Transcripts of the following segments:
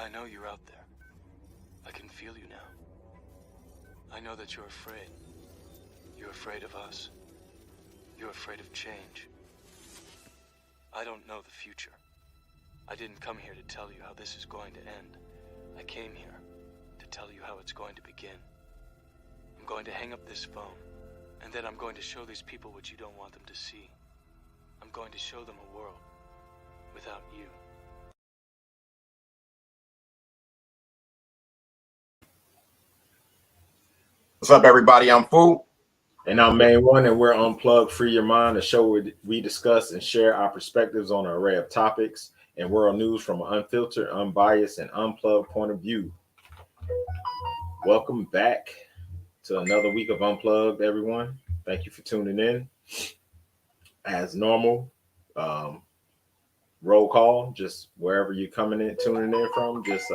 I know you're out there. I can feel you now. I know that you're afraid. You're afraid of us. You're afraid of change. I don't know the future. I didn't come here to tell you how this is going to end. I came here to tell you how it's going to begin. I'm going to hang up this phone, and then I'm going to show these people what you don't want them to see. I'm going to show them a world without you. What's up, everybody? I'm Fu. And I'm Main One, and we're Unplugged, Free Your Mind, a show where we discuss and share our perspectives on an array of topics and world news from an unfiltered, unbiased, and unplugged point of view. Welcome back to another week of Unplugged, everyone. Thank you for tuning in. As normal, roll call, just wherever you're coming in, tuning in from, just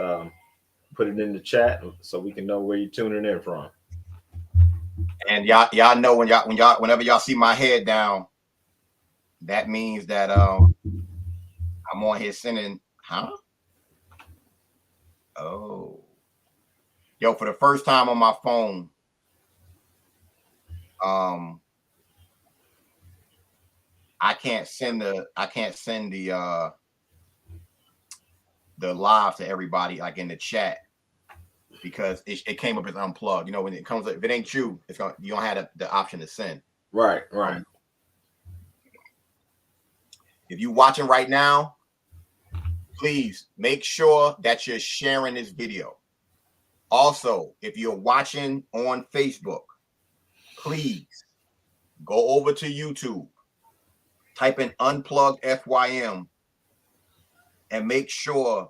put it in the chat so we can know where you're tuning in from. And y'all know whenever y'all see my head down, that means that I'm on here sending, huh? Oh, yo, for the first time on my phone, I can't send the live to everybody like in the chat because it came up as unplugged. You know, when it comes up, if it ain't you, you don't have the option to send. Right. If you're watching right now, please make sure that you're sharing this video. Also, if you're watching on Facebook, please go over to YouTube, type in Unplugged FYM, and make sure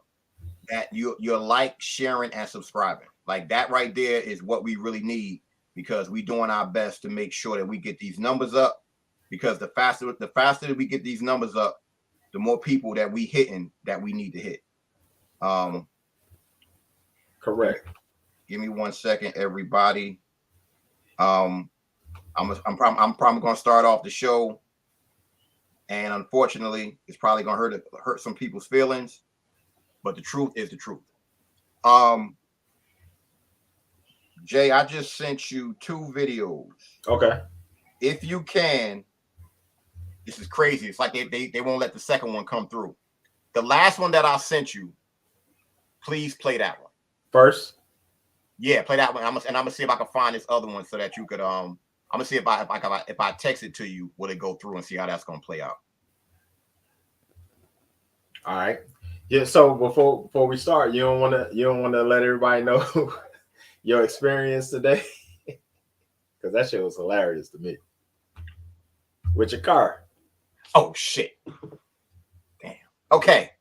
that you're like, sharing, and subscribing. Like that right there is what we really need, because we're doing our best to make sure that we get these numbers up, because the faster that we get these numbers up, the more people that we hitting that we need to hit. Correct. Give me 1 second, everybody. I'm probably going to start off the show, and unfortunately, it's probably going to hurt some people's feelings, but the truth is the truth. Jay, I just sent you 2 videos. Okay. If you can, this is crazy. It's like they won't let the second one come through. The last one that I sent you, please play that one first. Yeah, play that one. I'm gonna see if I can find this other one so that you could. I'm gonna see if I text it to you, will it go through, and see how that's gonna play out. All right. Yeah. So before we start, you don't want to let everybody know your experience today, because that shit was hilarious to me with your car. Oh shit! Damn. Okay.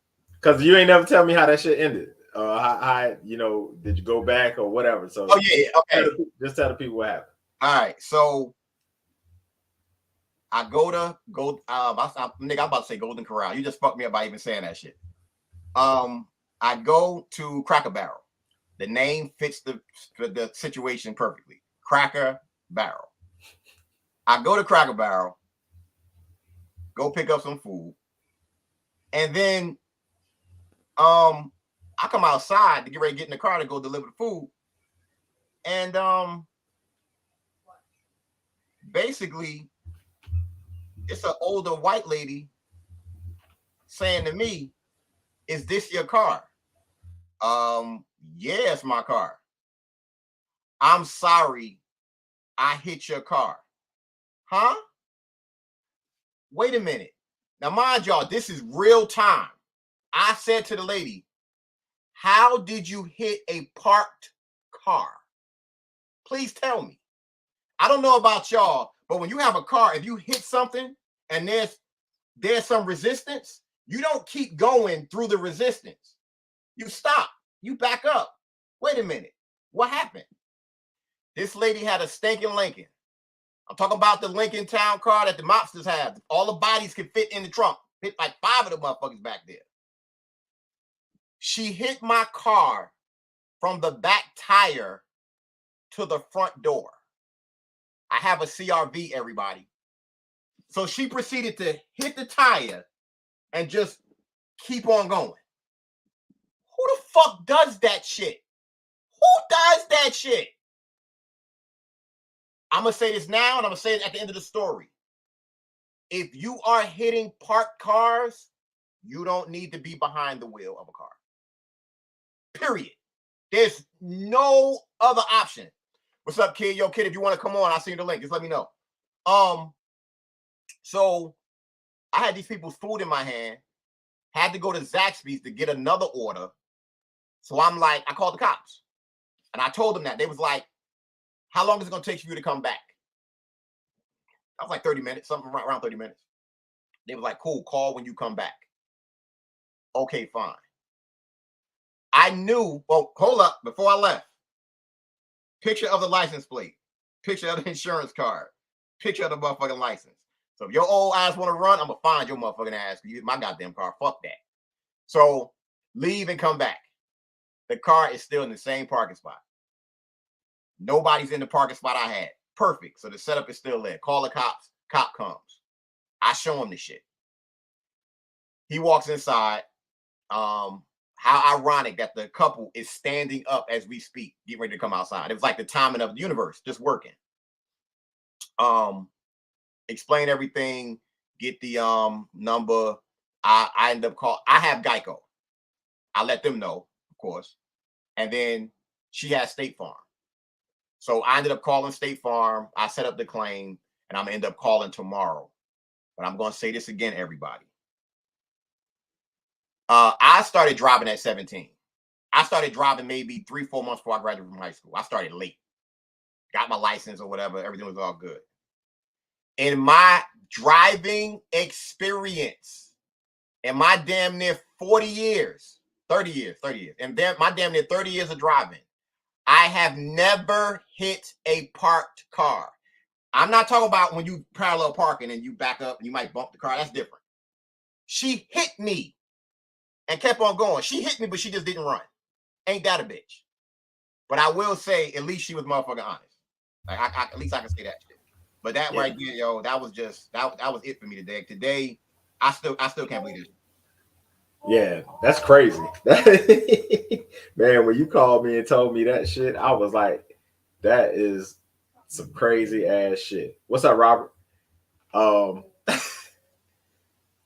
Because you ain't never tell me how that shit ended. How did you go back or whatever? So yeah. Okay. Just tell the people what happened. All right. So I go to nigga, I'm about to say Golden Corral. You just fucked me up by even saying that shit. I go to Cracker Barrel. The name fits the situation perfectly. Cracker Barrel. I go to Cracker Barrel, go pick up some food, and then I come outside to get ready to get in the car to go deliver the food. And basically, it's an older white lady saying to me, "Is this your car?" Yeah, it's my car. I'm sorry, I hit your car. Huh? Wait a minute. Now, mind y'all, this is real time. I said to the lady, "How did you hit a parked car? Please tell me." I don't know about y'all, but when you have a car, if you hit something and there's some resistance, you don't keep going through the resistance. You stop. You back up. Wait a minute. What happened? This lady had a stinking Lincoln. I'm talking about the Lincoln Town car that the mobsters have. All the bodies can fit in the trunk. Fit like 5 of the motherfuckers back there. She hit my car from the back tire to the front door. I have a CRV, everybody. So she proceeded to hit the tire and just keep on going. Who the fuck does that shit? Who does that shit? I'm going to say this now, and I'm going to say it at the end of the story. If you are hitting parked cars, you don't need to be behind the wheel of a car. Period. There's no other option. What's up, kid? Yo, kid, if you want to come on, I'll send you the link. Just let me know. So I had these people's food in my hand, had to go to Zaxby's to get another order. So I'm like, I called the cops. And I told them that. They was like, how long is it going to take for you to come back? I was like 30 minutes, something around 30 minutes. They was like, cool, call when you come back. Okay, fine. I knew, well, hold up, before I left, picture of the license plate, picture of the insurance card, picture of the motherfucking license. So if your old ass want to run, I'm going to find your motherfucking ass. You my goddamn car. Fuck that. So leave and come back. The car is still in the same parking spot. Nobody's in the parking spot I had. Perfect. So the setup is still there. Call the cops. Cop comes. I show him the shit. He walks inside. How ironic that the couple is standing up as we speak, getting ready to come outside. It was like the timing of the universe, just working. Explain everything, get the number. I end up calling. I have Geico. I let them know, of course. And then she has State Farm. So I ended up calling State Farm. I set up the claim, and I'm gonna end up calling tomorrow. But I'm gonna say this again, everybody. I started driving at 17. I started driving maybe 3-4 months before I graduated from high school. I started late. Got my license or whatever. Everything was all good. In my driving experience, in my damn near 40 years, 30 years, and then my damn near 30 years of driving, I have never hit a parked car. I'm not talking about when you parallel parking and you back up and you might bump the car. That's different. She hit me and kept on going. She hit me, but she just didn't run. Ain't that a bitch? But I will say, at least she was motherfucking honest. Like at least I can say that shit. But that right there, yo, that was just that was it for me today. Today, I still can't believe it. Yeah, that's crazy. Man, when you called me and told me that shit, I was like, that is some crazy ass shit. What's up, Robert? What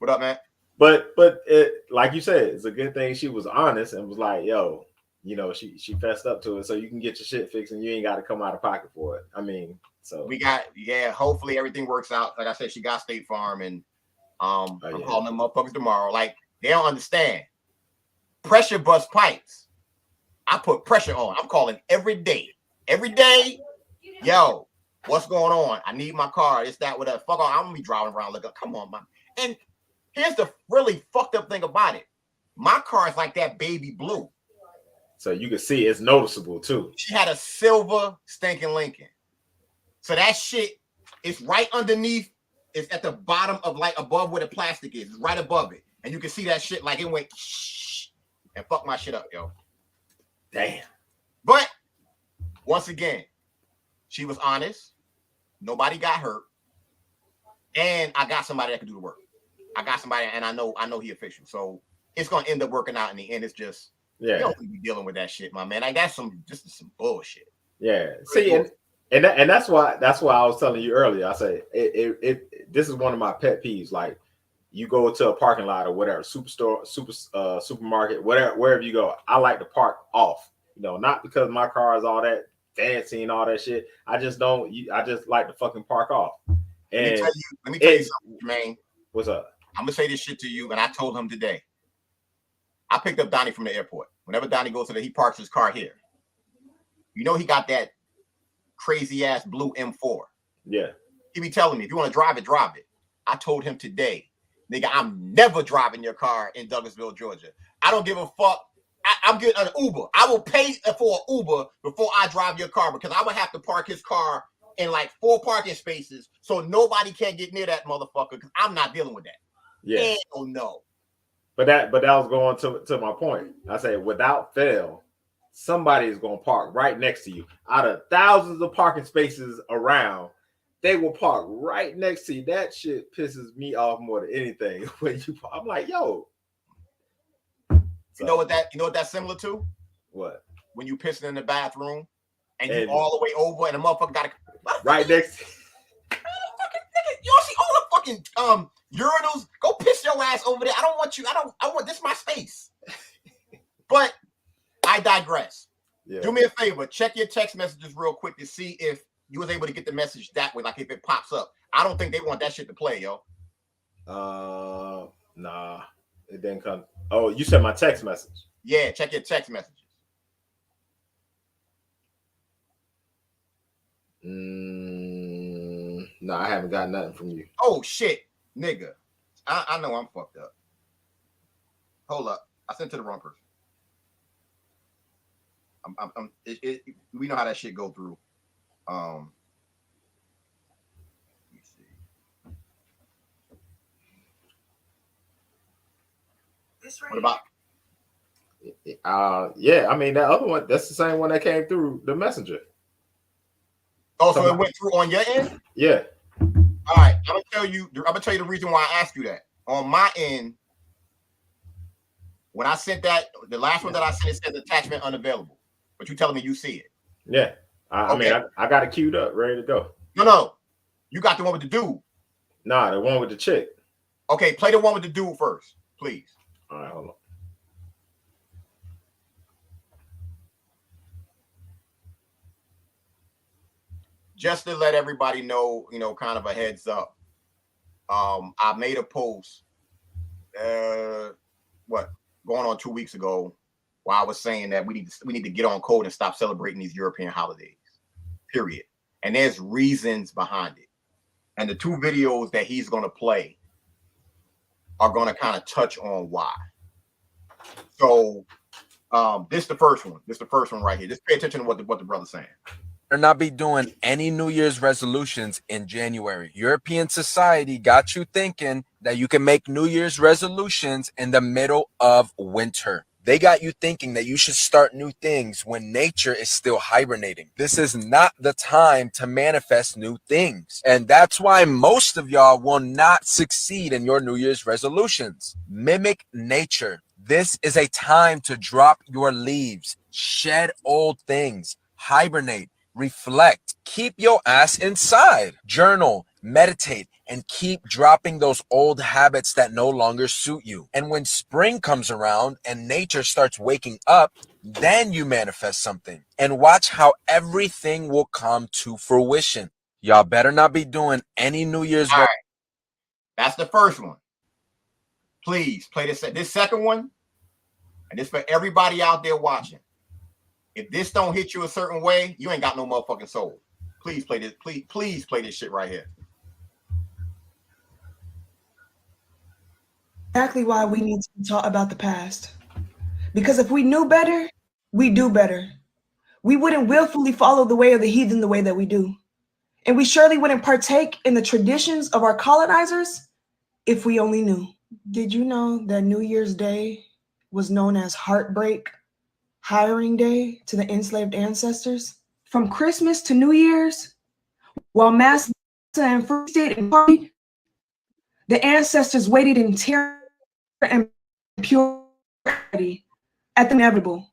up, man? But it, like you said, it's a good thing she was honest and was like, yo, you know, she fessed up to it, so you can get your shit fixed and you ain't got to come out of pocket for it. I mean, so we got hopefully everything works out. Like I said, she got State Farm, and I'm calling them motherfuckers tomorrow. Like, they don't understand. Pressure bust pipes. I put pressure on. I'm calling every day. Every day, yo, what's going on? I need my car. It's that, whatever. Fuck on. I'm gonna be driving around looking. Come on, man. And here's the really fucked up thing about it. My car is like that baby blue. So you can see it's noticeable too. She had a silver stinking Lincoln. So that shit is right underneath. It's at the bottom of, like, above where the plastic is. It's right above it. And you can see that shit like it went shh and fuck my shit up, yo. Damn. But once again, she was honest. Nobody got hurt. And I got somebody that can do the work. I got somebody, and I know he official. So it's gonna end up working out in the end. It's just you don't be dealing with that shit, my man. Like, that's some bullshit. Yeah. See, and that's why I was telling you earlier. I say this is one of my pet peeves. Like, you go to a parking lot or whatever, supermarket, whatever, wherever you go, I like to park off. You know, not because my car is all that fancy and all that shit. I just like to fucking park off. And let me tell you something, man. What's up? I'm gonna say this shit to you, and I told him today. I picked up Donnie from the airport. Whenever Donnie goes to he parks his car here. You know, he got that crazy ass blue M4. Yeah. He be telling me, if you want to drive it, drive it. I told him today, nigga, I'm never driving your car in Douglasville, Georgia. I don't give a fuck. I'm getting an Uber. I will pay for an Uber before I drive your car, because I would have to park his car in like 4 parking spaces so nobody can get near that motherfucker, because I'm not dealing with that. Yeah. Hell no. But that was going to my point. I say, without fail, somebody is going to park right next to you. Out of thousands of parking spaces around, they will park right next to you. That shit pisses me off more than anything. When I'm like, yo, You know what that's similar to? What? When you pissing in the bathroom and you all the way over and the motherfucker got to right next. You don't see all the fucking urinals? Go piss your ass over there. I don't want you. I want this is my space. But I digress. Yeah. Do me a favor. Check your text messages real quick to see if you was able to get the message that way, like if it pops up. I don't think they want that shit to play, yo. Nah. It didn't come. Oh, you said my text message. Yeah, check your text messages. No, I haven't got nothing from you. Oh shit, nigga. I know I'm fucked up. Hold up. I sent to the wrong person. We know how that shit go through. Let me see. What about? Yeah, I mean that other one. That's the same one that came through the messenger. Oh, so it went through on your end? Yeah. All right, I'm gonna tell you the reason why I asked you that. On my end, when I sent that, the last one that I sent, it says attachment unavailable. But you telling me you see it? Yeah. I mean, I got it queued up, ready to go. No. You got the one with the dude. Nah, the one with the chick. Okay, play the one with the dude first, please. All right, hold on. Just to let everybody know, kind of a heads up. I made a post, going on 2 weeks ago, where I was saying that we need to get on code and stop celebrating these European holidays. Period. And there's reasons behind it. And the two videos that he's going to play are going to kind of touch on why. So, this is the first one. This is the first one right here. Just pay attention to what the brother's saying. Not be doing any New Year's resolutions in January. European society got you thinking that you can make New Year's resolutions in the middle of winter. They got you thinking that you should start new things when nature is still hibernating. This is not the time to manifest new things. And that's why most of y'all will not succeed in your New Year's resolutions. Mimic nature. This is a time to drop your leaves, shed old things, hibernate, reflect, keep your ass inside, journal, meditate, and keep dropping those old habits that no longer suit you. And when spring comes around and nature starts waking up, then you manifest something and watch how everything will come to fruition. Y'all better not be doing any New Year's. All right. That's the first one. Please play this second one. And this for everybody out there watching. If this don't hit you a certain way, you ain't got no motherfucking soul. Please play this. Please play this shit right here. Exactly why we need to talk about the past. Because if we knew better, we do better. We wouldn't willfully follow the way of the heathen the way that we do. And we surely wouldn't partake in the traditions of our colonizers if we only knew. Did you know that New Year's Day was known as Heartbreak Hiring Day to the enslaved ancestors? From Christmas to New Year's, while Massa and Free State and partied, the ancestors waited in terror and purity at the inevitable,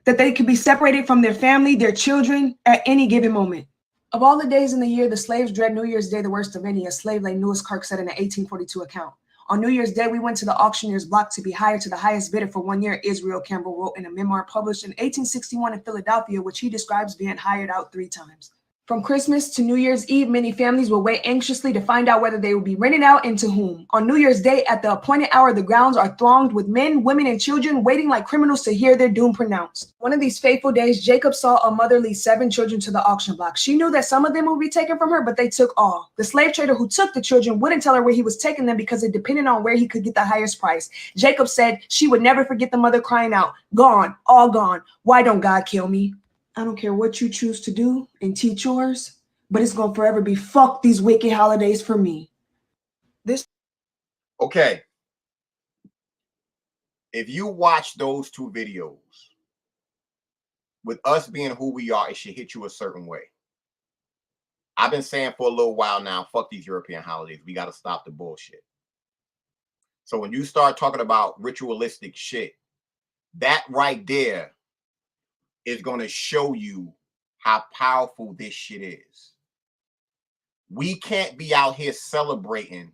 that they could be separated from their family, their children, at any given moment. Of all the days in the year, the slaves dread New Year's Day the worst of any, as slave like Lewis Clark said in an 1842 account. On New Year's Day, we went to the auctioneer's block to be hired to the highest bidder for 1 year, Israel Campbell wrote in a memoir published in 1861 in Philadelphia, which he describes being hired out 3 times. From Christmas to New Year's Eve, many families will wait anxiously to find out whether they will be rented out and to whom. On New Year's Day, at the appointed hour, the grounds are thronged with men, women, and children waiting like criminals to hear their doom pronounced. One of these fateful days, Jacob saw a mother lead 7 children to the auction block. She knew that some of them would be taken from her, but they took all. The slave trader who took the children wouldn't tell her where he was taking them because it depended on where he could get the highest price. Jacob said she would never forget the mother crying out, "Gone, all gone. Why don't God kill me?" I don't care what you choose to do and teach yours, but it's going to forever be fuck these wicked holidays for me. Okay. If you watch those 2 videos, with us being who we are, it should hit you a certain way. I've been saying for a little while now, fuck these European holidays. We got to stop the bullshit. So when you start talking about ritualistic shit, That right there is going to show you how powerful this shit is. We can't be out here celebrating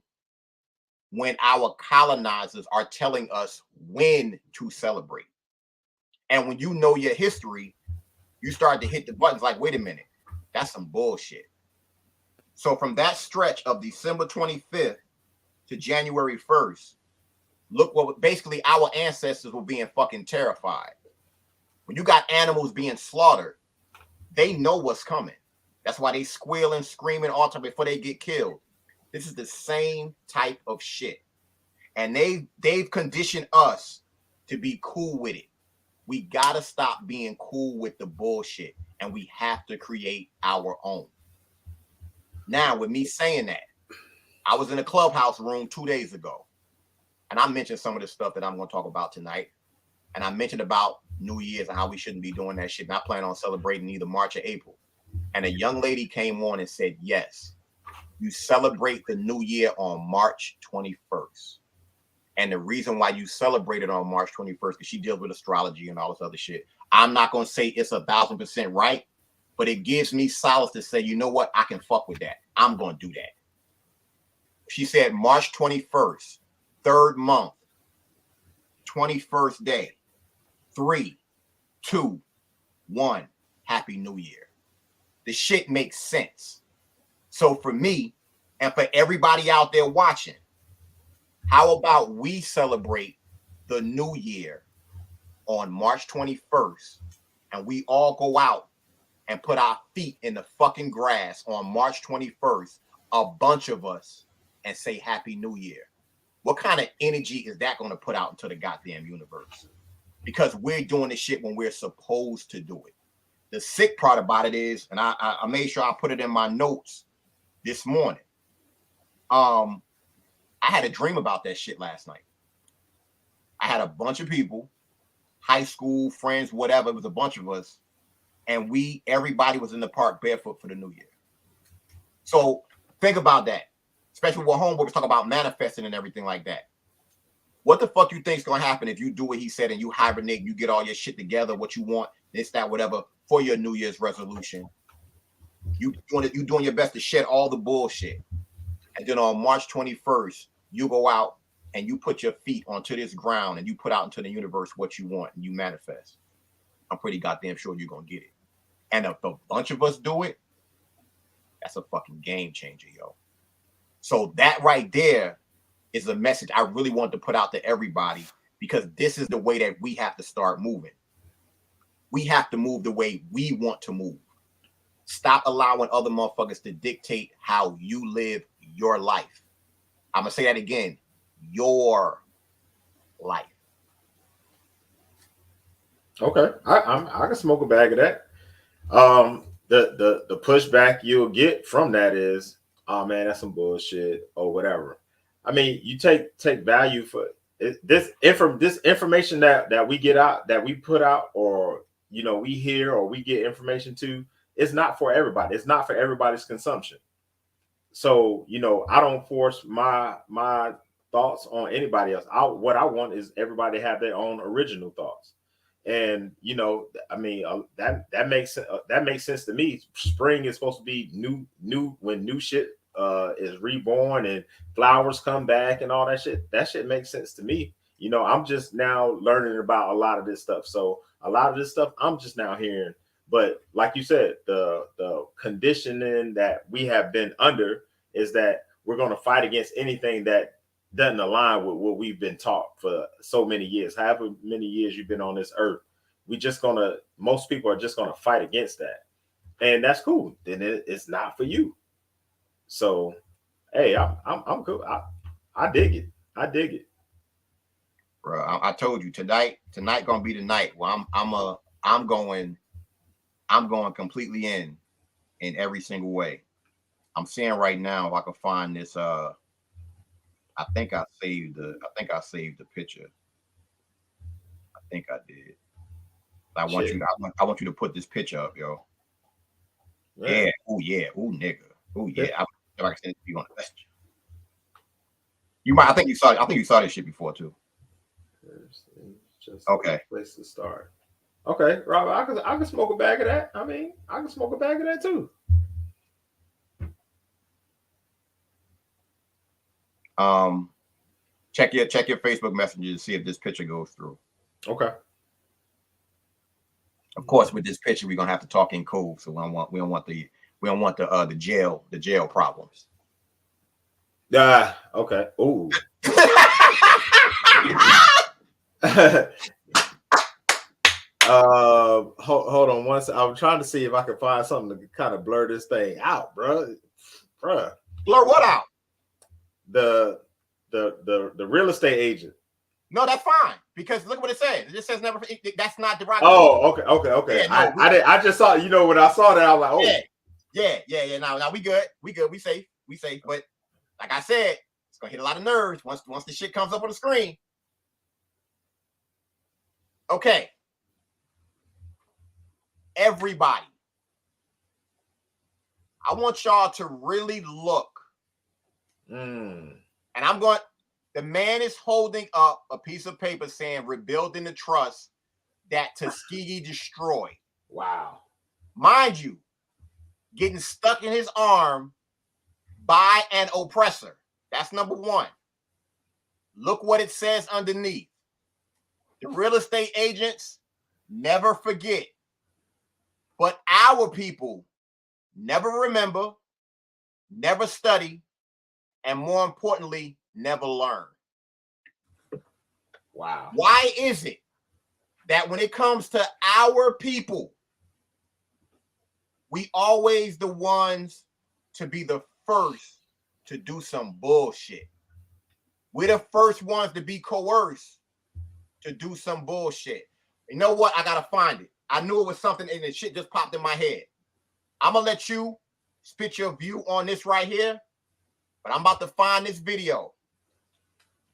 when our colonizers are telling us when to celebrate. And when you know your history, you start to hit the buttons like, wait a minute, that's some bullshit. So from that stretch of December 25th to January 1st, look what basically our ancestors were being fucking terrified. When you got animals being slaughtered, they know what's coming. That's why they squealing, screaming all the time before they get killed. This is the same type of shit. And they've conditioned us to be cool with it. We gotta stop being cool with the bullshit, and we have to create our own. Now, with me saying that, I was in a clubhouse room 2 days ago, and I mentioned some of the stuff that I'm going to talk about tonight. And I mentioned about New Year's and how we shouldn't be doing that shit. And I plan on celebrating either March or April. And a young lady came on and said, yes, you celebrate the New Year on March 21st. And the reason why you celebrate it on March 21st, because she deals with astrology and all this other shit. I'm not going to say it's 1,000% right, but it gives me solace to say, you know what? I can fuck with that. I'm going to do that. She said March 21st, third month, 21st day, 3, 2, 1, Happy New Year. The shit makes sense. So for me, and for everybody out there watching, how about we celebrate the New Year on March 21st, and we all go out and put our feet in the fucking grass on March 21st, a bunch of us, and say Happy New Year. What kind of energy is that going to put out into the goddamn universe? Because we're doing this shit when we're supposed to do it. The sick part about it is, and I made sure I put it in my notes this morning. I had a dream about that shit last night. I had a bunch of people, high school friends, whatever. It was a bunch of us, and everybody was in the park barefoot for the New Year. So think about that, especially when homeboy was talking about manifesting and everything like that. What the fuck you think's gonna happen if you do what he said and you hibernate and you get all your shit together, what you want, this, that, whatever, for your New Year's resolution? You doing your best to shed all the bullshit. And then on March 21st, you go out and you put your feet onto this ground and you put out into the universe what you want and you manifest. I'm pretty goddamn sure you're gonna get it. And if a bunch of us do it, that's a fucking game changer, yo. So that right there is a message I really want to put out to everybody, because this is the way that we have to start moving. We have to move the way we want to move. Stop allowing other motherfuckers to dictate how you live your life. I'm gonna say that again. Your life. Okay, I can smoke a bag of that. The pushback you'll get from that is, oh man, that's some bullshit or whatever. I mean, you take value for it, this information that we get out, that we put out, or we hear or we get information to. It's not for everybody. It's not for everybody's consumption. So I don't force my thoughts on anybody else. What I want is everybody to have their own original thoughts. And I mean, that makes sense to me. Spring is supposed to be new when new shit is reborn and flowers come back and all that shit. That shit makes sense to me. I'm just now learning about a lot of this stuff. So a lot of this stuff I'm just now hearing. But like you said, the conditioning that we have been under is that we're going to fight against anything that doesn't align with what we've been taught for so many years. However many years you've been on this earth, most people are just gonna fight against that, and that's cool. Then it's not for you. So, hey, I'm cool. I dig it. I dig it, Bro, I told you tonight gonna be the night where I'm going completely in every single way. I'm seeing right now if I can find this. I think I saved the picture. I think I did. I want you to put this picture up, yo. Yeah. Oh yeah. Oh nigga. Oh yeah. I can send it to you on the message. You might. I think you saw this shit before too. Just Okay. a place to start. Okay, Robert, I can smoke a bag of that. I mean, I can smoke a bag of that too. Check your Facebook Messenger to see if this picture goes through. Okay. Of course, with this picture, we're gonna have to talk in code, so we don't want the jail problems. Okay. Ooh. Hold on once. I'm trying to see if I can find something to kind of blur this thing out, bro. Bruh. Blur what out? The real estate agent. No, that's fine, because look what it says. It just says never. That's not derogatory. Oh, okay. Yeah, no, I just saw. You know, when I saw that, I was like, oh, yeah. Now we good. We safe. But like I said, it's gonna hit a lot of nerves once the shit comes up on the screen. Okay, everybody, I want y'all to really look. And I'm going. The man is holding up a piece of paper saying "Rebuilding the Trust that Tuskegee destroyed." Wow. Mind you, getting stuck in his arm by an oppressor. That's number one. Look what it says underneath. The real estate agents never forget, but our people never remember, never study, and more importantly, never learn. Wow. Why is it that when it comes to our people, we always the ones to be the first to do some bullshit? We're the first ones to be coerced to do some bullshit. You know what? I gotta find it. I knew it was something and the shit just popped in my head. I'm gonna let you spit your view on this right here, but I'm about to find this video.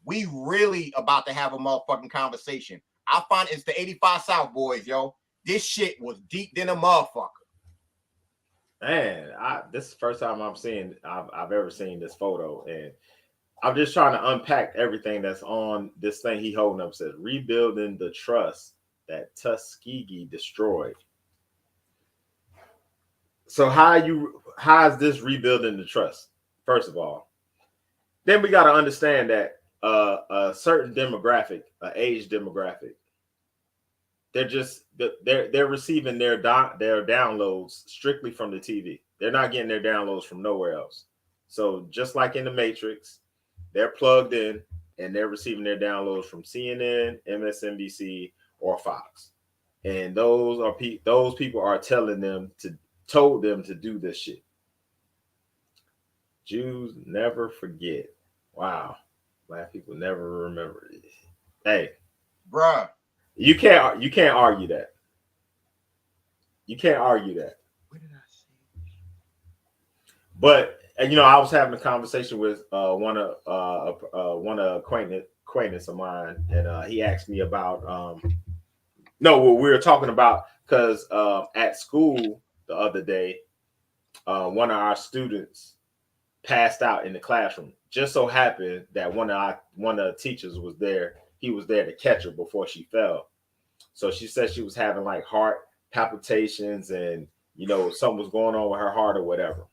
We really about to have a motherfucking conversation. I find it's the 85 South boys, yo. This shit was deep than a motherfucker. Man, this is the first time I've ever seen this photo, and I'm just trying to unpack everything that's on this thing he holding up. It says rebuilding the trust that Tuskegee destroyed. So how is this rebuilding the trust? First of all, then we got to understand that a certain demographic, an age demographic, they're receiving their downloads strictly from the TV. They're not getting their downloads from nowhere else. So just like in the Matrix, they're plugged in and they're receiving their downloads from CNN, MSNBC, or Fox. And those people are told them to do this shit. Jews never forget. Wow. Black people never remember it. Hey, bruh. You can't argue that. You can't argue that. What did I say? But you know, I was having a conversation with one acquaintance of mine, and he asked me about what we were talking about, because at school the other day, one of our students passed out in the classroom. Just so happened that one of the teachers was there. He was there to catch her before she fell. So she said she was having like heart palpitations, and something was going on with her heart or whatever.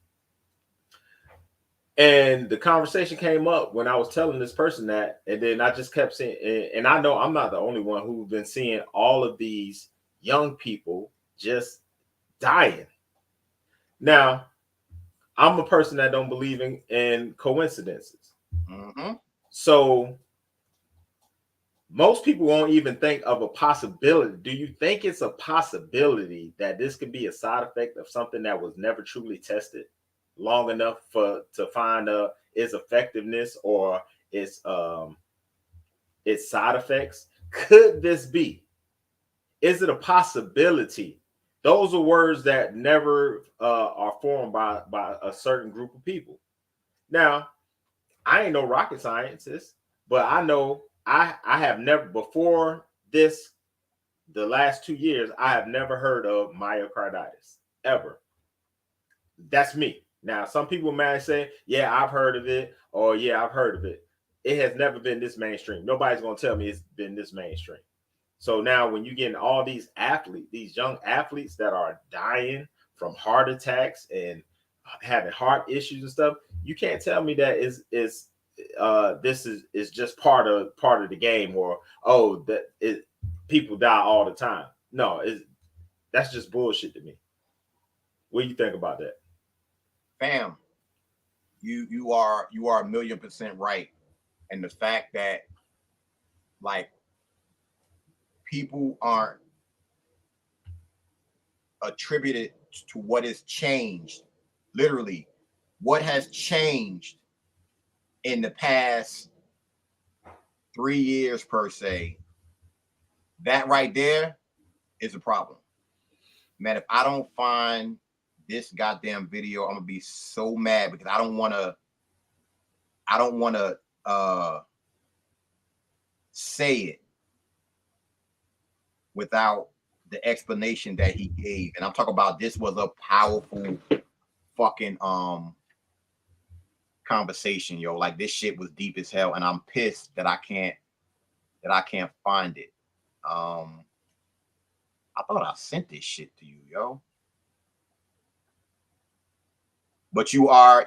And the conversation came up when I was telling this person that, and then I just kept saying, and I know I'm not the only one who's been seeing all of these young people just dying. Now, I'm a person that don't believe in coincidences. Mm-hmm. So most people won't even think of a possibility. Do you think it's a possibility that this could be a side effect of something that was never truly tested long enough to find its effectiveness or its side effects? Could this be? Is it a possibility? Those are words that never are formed by a certain group of people. Now, I ain't no rocket scientist, but I know I have never, before this, the last 2 years, I have never heard of myocarditis ever. That's me. Now, some people might say, yeah, I've heard of it, or yeah, I've heard of it. It has never been this mainstream. Nobody's going to tell me it's been this mainstream. So now when you get all these athletes, these young athletes that are dying from heart attacks and having heart issues and stuff, you can't tell me that this is just part of the game, or people die all the time. No, that's just bullshit to me. What do you think about that? Fam, you are 1,000,000% right. And the fact that like people aren't attributed to what has changed. Literally, what has changed in the past 3 years per se, that right there is a problem. Man, if I don't find this goddamn video, I'm gonna be so mad because I don't wanna say it without the explanation that he gave. And I'm talking about, this was a powerful fucking conversation, yo. Like, this shit was deep as hell, and I'm pissed that I can't find it. I thought I sent this shit to you, yo. But you are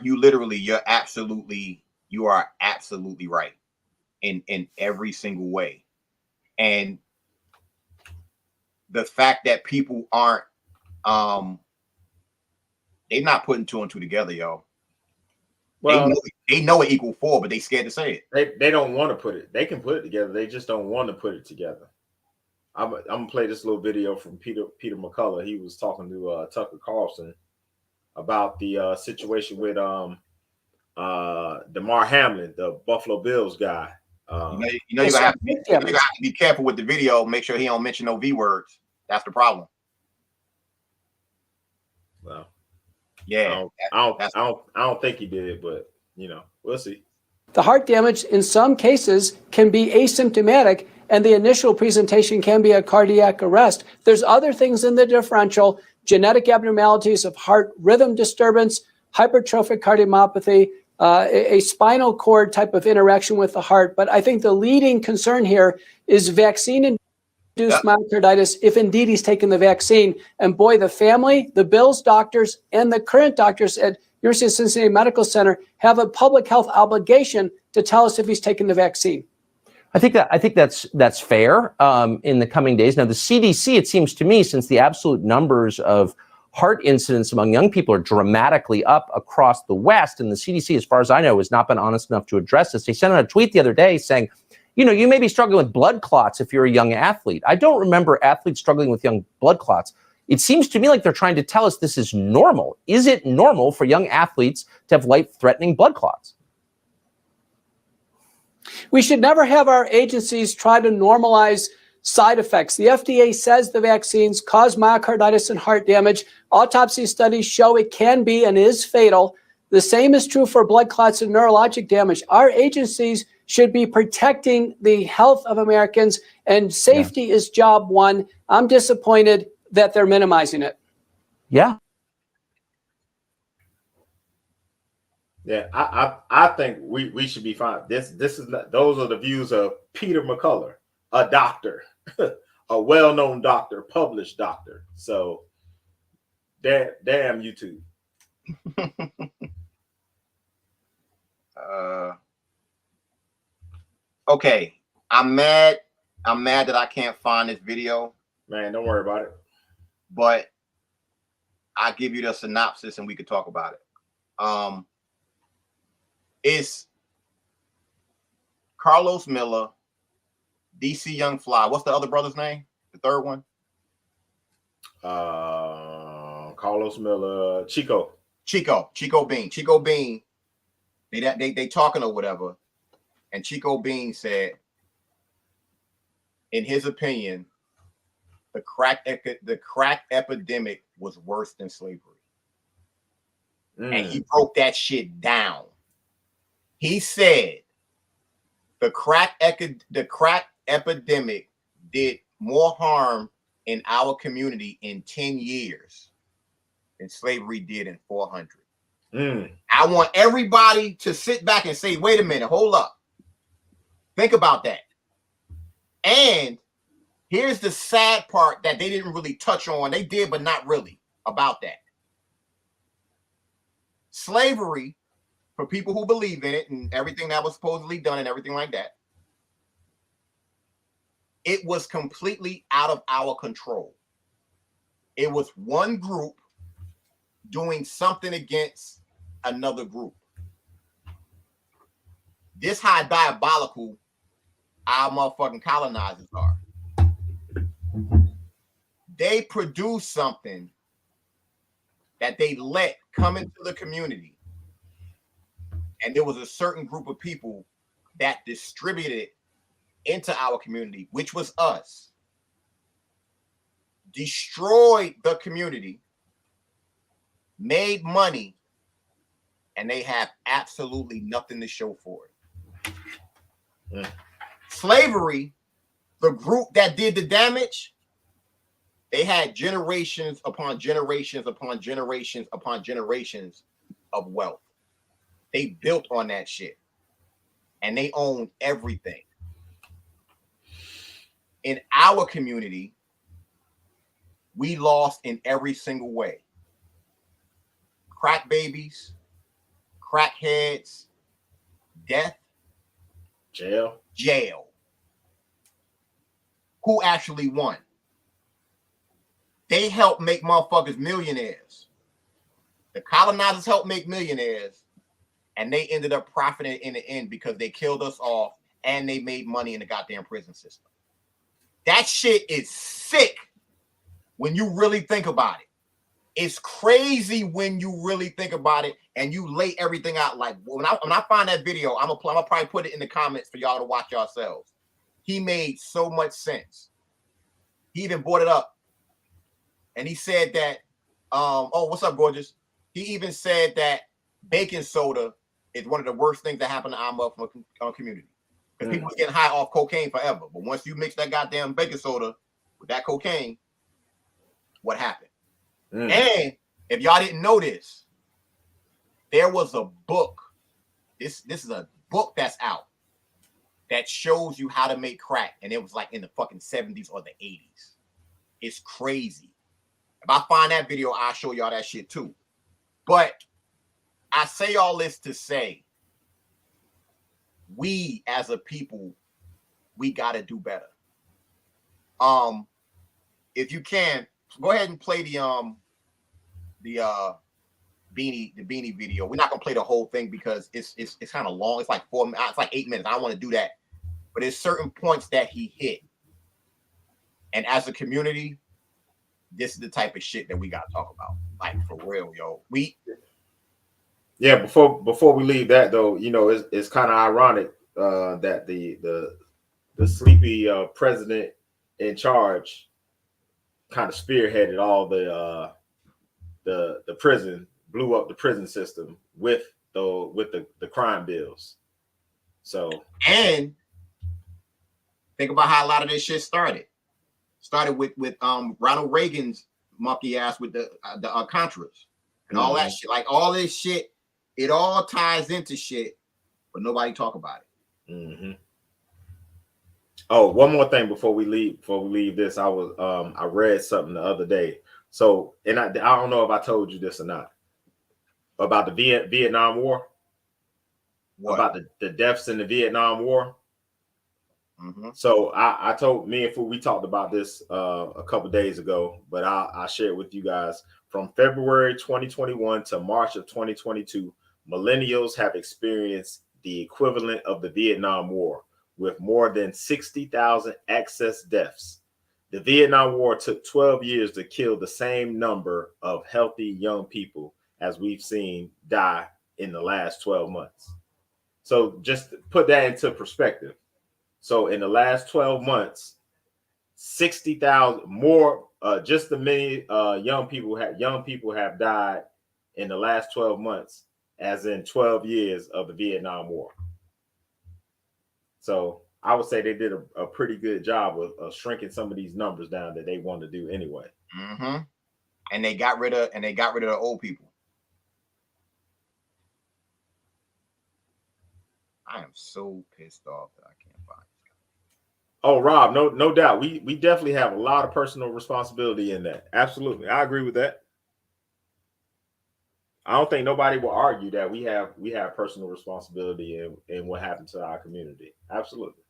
absolutely right in every single way. And the fact that people aren't they're not putting 2 and 2 together, yo. Well, they know it equal 4, but they scared to say it. They don't want to put it. They can put it together. They just don't want to put it together. I'm gonna play this little video from Peter McCullough. He was talking to Tucker Carlson about the situation with Damar Hamlin, the Buffalo Bills guy. You gotta have to be careful with the video. Make sure he don't mention no V words. That's the problem. Well, yeah, I don't think he did, but we'll see. The heart damage in some cases can be asymptomatic, and the initial presentation can be a cardiac arrest. There's other things in the differential: genetic abnormalities of heart rhythm disturbance, hypertrophic cardiomyopathy, a spinal cord type of interaction with the heart. But I think the leading concern here is vaccine-induced myocarditis, if indeed he's taken the vaccine. And boy, the family, the Bills doctors, and the current doctors at University of Cincinnati Medical Center have a public health obligation to tell us if he's taken the vaccine. I think that's fair in the coming days. Now, the CDC, it seems to me, since the absolute numbers of heart incidents among young people are dramatically up across the West, and the CDC, as far as I know, has not been honest enough to address this. They sent out a tweet the other day saying, you may be struggling with blood clots if you're a young athlete. I don't remember athletes struggling with young blood clots. It seems to me like they're trying to tell us this is normal. Is it normal for young athletes to have life-threatening blood clots? We should never have our agencies try to normalize side effects. The FDA says the vaccines cause myocarditis and heart damage. Autopsy studies show it can be and is fatal. The same is true for blood clots and neurologic damage. Our agencies should be protecting the health of Americans, and safety is job one. I'm disappointed that they're minimizing it. Yeah. Yeah, I think we should be fine. This is not, those are the views of Peter McCullough, a doctor, a well-known doctor, published doctor. So damn YouTube. Okay, I'm mad that I can't find this video. Man, don't worry about it. But I'll give you the synopsis and we could talk about it. It's Carlos Miller, DC Young Fly. What's the other brother's name? The third one? Carlos Miller, Chico Bean. Chico Bean. They talking or whatever. And Chico Bean said, in his opinion, the crack epidemic was worse than slavery. And he broke that shit down. He said the crack epidemic did more harm in our community in 10 years than slavery did in 400. I want everybody to sit back and say, wait a minute, hold up. Think about that. And Here's the sad part that they didn't really touch on. They did, but not really about that. Slavery, for people who believe in it and everything that was supposedly done and everything like that, it was completely out of our control. It was one group doing something against another group. This how diabolical our motherfucking colonizers are. They produce something that they let come into the community. And there was a certain group of people that distributed it into our community, which was us. Destroyed the community, made money, and they have absolutely nothing to show for it. Yeah. Slavery, the group that did the damage, they had generations upon generations upon generations upon generations of wealth. They built on that shit. And they owned everything. In our community, we lost in every single way. Crack babies, crackheads, death, jail. Who actually won? They helped make motherfuckers millionaires. The colonizers helped make millionaires, and they ended up profiting in the end because they killed us off and they made money in the goddamn prison system. That shit is sick when you really think about it. It's crazy when you really think about it and you lay everything out. Like when I find that video, I'm gonna probably put it in the comments for y'all to watch yourselves. He made so much sense. He even brought it up, and he said that, oh, what's up, gorgeous? He even said that baking soda is one of the worst things that happened to our community because people was getting high off cocaine forever. But once you mix that goddamn baking soda with that cocaine, what happened? And if y'all didn't know this, there was a book. This is a book that's out that shows you how to make crack, and it was like in the fucking 70s or the 80s. It's crazy. If I find that video, I'll show y'all that shit too. But I say all this to say, we as a people, we gotta do better. If you can, go ahead and play the beanie video. We're not gonna play the whole thing because it's kind of long. It's like 8 minutes. I don't want to do that, but there's certain points that he hit, and as a community, this is the type of shit that we gotta talk about. Like for real, yo. Before we leave that though, you know, it's kind of ironic that the sleepy president in charge kind of spearheaded all the prison, blew up the prison system with the crime bills. So, and think about how a lot of this shit started with Ronald Reagan's monkey ass with the Contras and all that shit. Like all this shit, it all ties into shit, but nobody talk about it. Oh, one more thing before we leave this, I read something the other day. So, and I don't know if I told you this or not about the Vietnam War. What? About the deaths in the Vietnam War. So I told me and Fu, we talked about this a couple days ago, but I'll share it with you guys. From February 2021 to March of 2022, millennials have experienced the equivalent of the Vietnam War, with more than 60,000 excess deaths. The Vietnam War took 12 years to kill the same number of healthy young people as we've seen die in the last 12 months. So just put that into perspective. So in the last 12 months, 60,000 more, just the many young people have died in the last 12 months, as in 12 years of the Vietnam War. So I would say they did a pretty good job of shrinking some of these numbers down that they want to do anyway. And they got rid of the old people. I am so pissed off that I can't find Oh, Rob, no doubt. We definitely have a lot of personal responsibility in that. Absolutely. I agree with that. I don't think nobody will argue that we have personal responsibility in what happened to our community. Absolutely.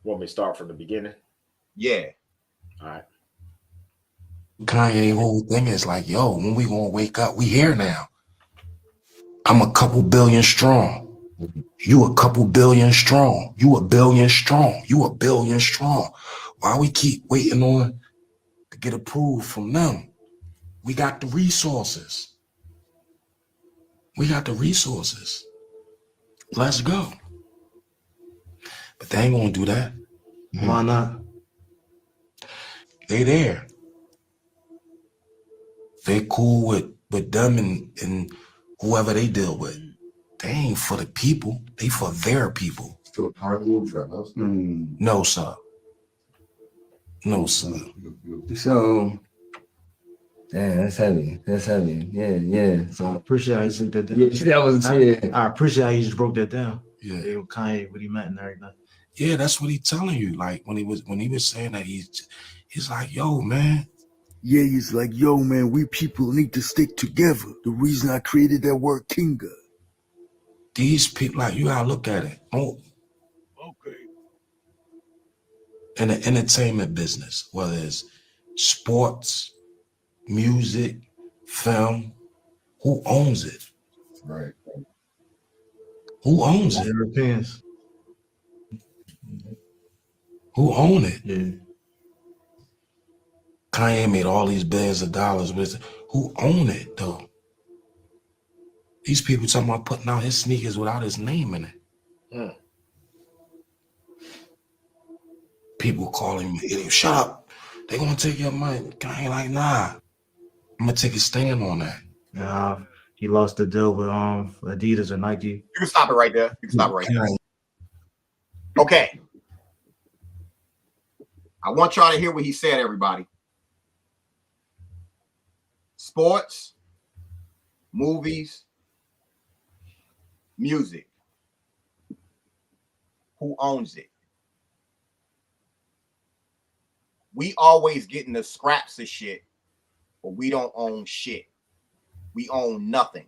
Want me to start from the beginning? Yeah. All right. Kanye whole thing is like, yo, when we gonna wake up? We here now. I'm a couple billion strong. You a couple billion strong. You a billion strong. You a billion strong. Why we keep waiting on to get approved from them? We got the resources. We got the resources. Let's go. But they ain't gonna do that. Why not? They there. They cool with them and whoever they deal with. They ain't for the people. They for their people. Still carpool drive. No, sir. No, sir. So, yeah, that's heavy. That's heavy. Yeah. So I appreciate how you took that down. Yeah, that was I appreciate how you just broke that down. Yeah. Kanye, what he meant and everything. Yeah, that's what he telling you. Like when he was saying that he's like, yo, man. Yeah, he's like, yo, man, we people need to stick together. The reason I created that word Kinga. These people, like, you gotta look at it. Oh, okay. In the entertainment business, whether it's sports, music, film, who owns it? Right. Who owns it? Europeans. Who own it? Yeah. Kanye made all these billions of dollars with it. Who own it though? These people talking about putting out his sneakers without his name in it. Mm. People calling him an idiot. Shut up. They gonna take your money. Kanye like, nah. I'm gonna take a stand on that. He lost the deal with Adidas or Nike. You can stop it right there. You can stop it right there. Okay. I want y'all to hear what he said, everybody. Sports, movies, music. Who owns it? We always getting the scraps of shit, but we don't own shit. We own nothing.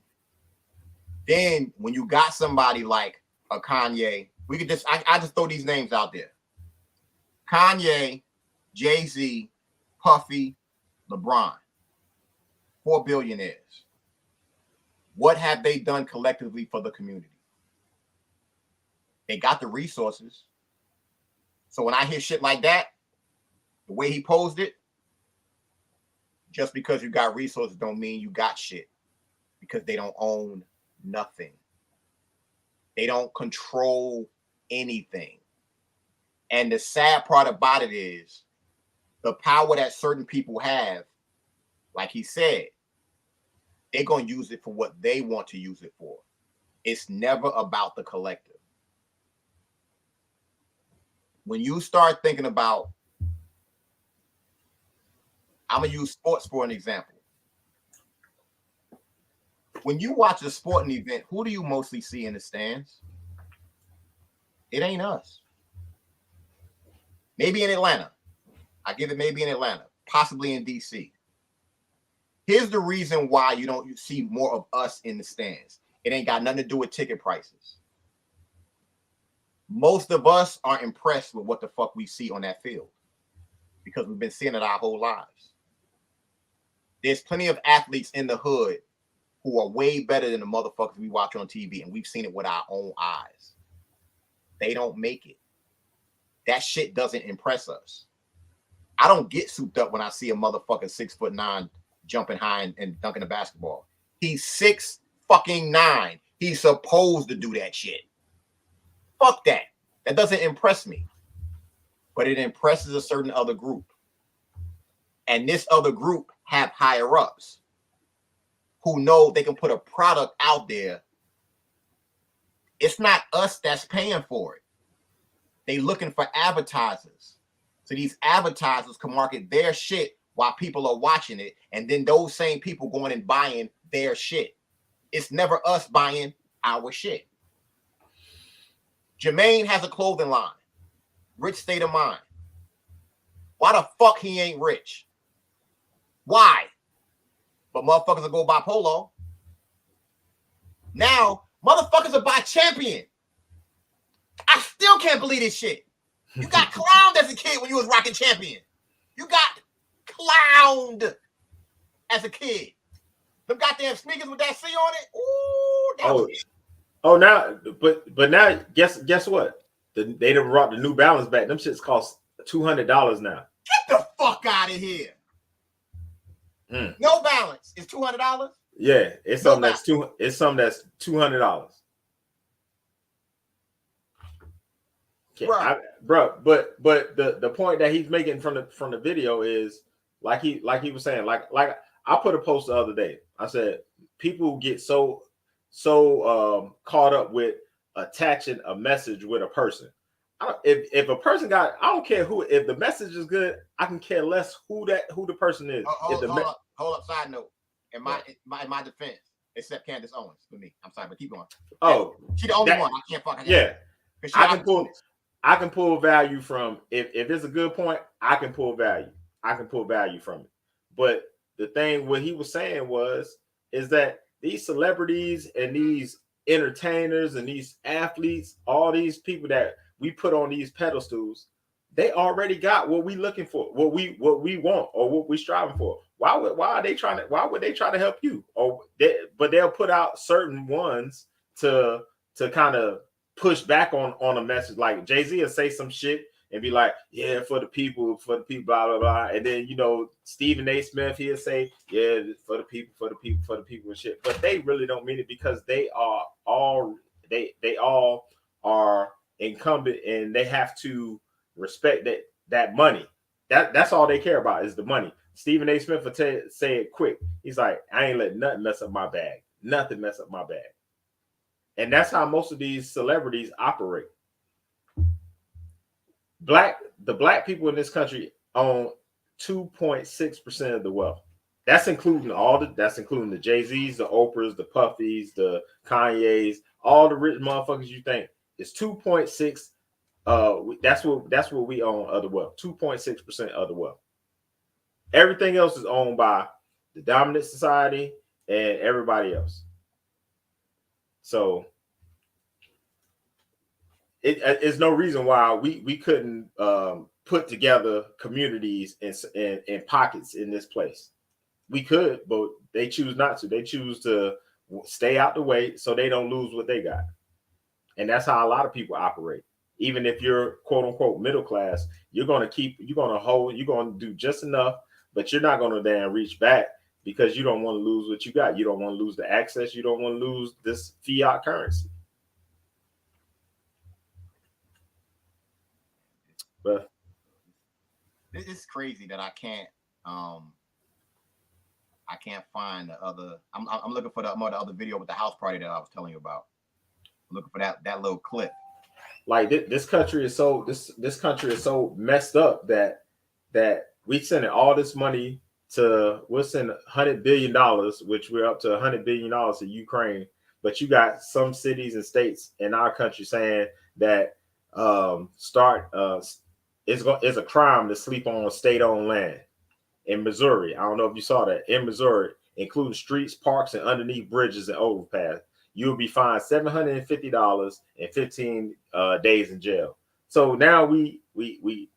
Then when you got somebody like a Kanye, we could just I just throw these names out there. Kanye, Jay-Z, Puffy, LeBron. 4 billionaires. What have they done collectively for the community? They got the resources. So when I hear shit like that, the way he posed it, just because you got resources don't mean you got shit, because they don't own nothing. They don't control anything. And the sad part about it is the power that certain people have, like he said, they're going to use it for what they want to use it for. It's never about the collective. When you start thinking about, I'm going to use sports for an example. When you watch a sporting event, who do you mostly see in the stands? It ain't us. Maybe in Atlanta. I give it maybe in Atlanta, possibly in DC. Here's the reason why you see more of us in the stands. It ain't got nothing to do with ticket prices. Most of us aren't impressed with what the fuck we see on that field because we've been seeing it our whole lives. There's plenty of athletes in the hood who are way better than the motherfuckers we watch on TV, and we've seen it with our own eyes. They don't make it. That shit doesn't impress us. I don't get souped up when I see a motherfucker 6'9" jumping high and dunking a basketball. He's 6'9". He's supposed to do that shit. Fuck that. That doesn't impress me. But it impresses a certain other group. And this other group have higher ups who know they can put a product out there. It's not us that's paying for it. They looking for advertisers. So these advertisers can market their shit while people are watching it. And then those same people going and buying their shit. It's never us buying our shit. Jermaine has a clothing line. Rich State of Mind. Why the fuck he ain't rich? Why? But motherfuckers will go buy Polo. Now, motherfuckers will buy Champion. I still can't believe this shit. You got clowned as a kid when you was rocking Champion. You got clowned as a kid. Them goddamn sneakers with that C on it. Ooh, that was it. Oh, now, but now, guess what? They done brought the New Balance back. Them shits cost $200 now. Get the fuck out of here. No Balance is $200. Yeah, it's something that's $200. Right. Bro, but the point that he's making from the video is like he was saying, like I put a post the other day. I said people get so caught up with attaching a message with a person. If a person got, I don't care who. If the message is good, I can care less who the person is. Hold up. Side note. In my defense, except Candace Owens for me. I'm sorry, but keep going. Oh, she's the only one. I can't fucking. Yeah, I can pull value from if it's a good point. I can pull value. I can pull value from it. But the thing what he was saying is that these celebrities and these entertainers and these athletes, all these people that we put on these pedestals, they already got what we looking for, what we want, or what we striving for. Why would they try to help you? But they'll put out certain ones to kind of push back on a message. Like Jay-Z will say some shit and be like, yeah, for the people, blah, blah, blah. And then, Stephen A. Smith, he'll say, yeah, for the people and shit. But they really don't mean it because they all are incumbent and they have to respect that money. That's all they care about is the money. Stephen A. Smith will say it quick. He's like, I ain't letting nothing mess up my bag. Nothing mess up my bag. And that's how most of these celebrities operate. The black people in this country own 2.6% of the wealth. That's including the Jay-Z's, the Oprahs, the Puffys, the Kanye's, all the rich motherfuckers you think. It's 2.6. That's what we own of the wealth. 2.6% of the wealth. Everything else is owned by the dominant society and everybody else. So it's no reason why we couldn't put together communities and pockets in this place. We could, but they choose not to. They choose to stay out the way so they don't lose what they got. And that's how a lot of people operate. Even if you're quote unquote middle class, you're going to do just enough, but you're not going to damn reach back because you don't want to lose what you got. You don't want to lose the access. You don't want to lose this fiat currency. But it's crazy that I can't find the other. I'm looking for the other video with the house party that I was telling you about. I'm looking for that little clip. Like this country is so messed up that we sending all this money we're sending $100 billion, which we're up to $100 billion to Ukraine. But you got some cities and states in our country saying that it's a crime to sleep on state-owned land. In Missouri, I don't know if you saw that. In Missouri, including streets, parks, and underneath bridges and overpass, you will be fined $750 and 15 days in jail. So now we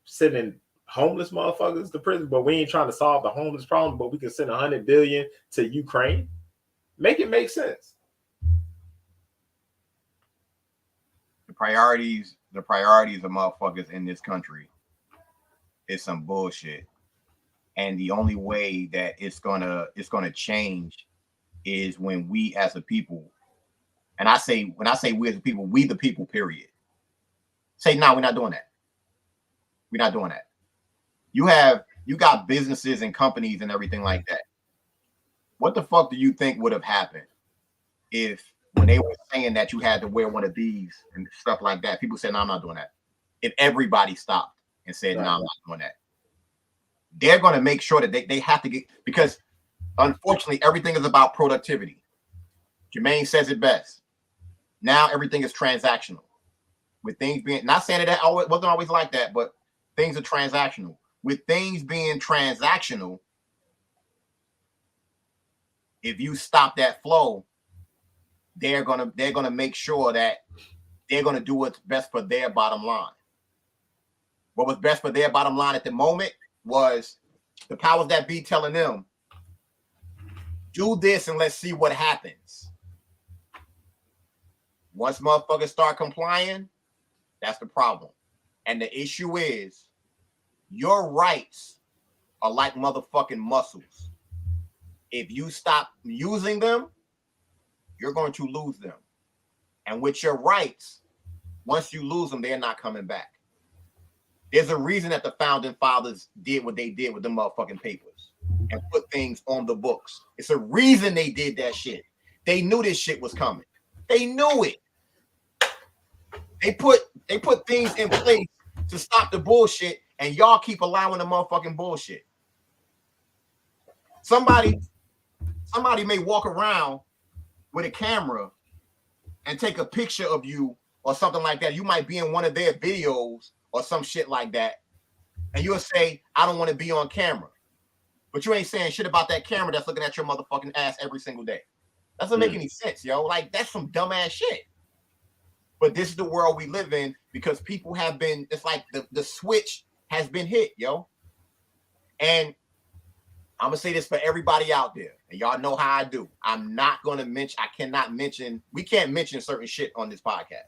sending homeless motherfuckers to prison, but we ain't trying to solve the homeless problem. But we can send $100 billion to Ukraine. Make it make sense. The priorities of motherfuckers in this country is some bullshit. And the only way that it's gonna change is when we as a people, and when I say we as a people, we the people, period. Say, no, we're not doing that. We're not doing that. You got businesses and companies and everything like that. What the fuck do you think would have happened if when they were saying that you had to wear one of these and stuff like that, people said, no, I'm not doing that. If everybody stopped and said, no, I'm not doing that. They're going to make sure that they have to get, because Unfortunately, everything is about productivity. Jermaine says it best. Now everything is transactional. With things being, not saying that it wasn't always like that, but things are transactional. With things being transactional, if you stop that flow, they're gonna make sure that they're gonna do what's best for their bottom line. What was best for their bottom line at the moment was the powers that be telling them, do this and let's see what happens. Once motherfuckers start complying, that's the problem. And the issue is your rights are like motherfucking muscles. If you stop using them, you're going to lose them. And with your rights, once you lose them, they're not coming back. There's a reason that the founding fathers did what they did with the motherfucking papers and put things on the books. It's a reason they did that shit. They knew this shit was coming. They knew it. They put things in place to stop the bullshit, and y'all keep allowing the motherfucking bullshit. Somebody may walk around with a camera and take a picture of you or something like that. You might be in one of their videos or some shit like that, and you'll say, I don't want to be on camera. But you ain't saying shit about that camera that's looking at your motherfucking ass every single day. That doesn't make any sense, yo. Like, that's some dumbass shit. But this is the world we live in because people have been, it's like the switch has been hit, yo. And I'm going to say this for everybody out there. And y'all know how I do. I'm not going to mention, we can't mention certain shit on this podcast.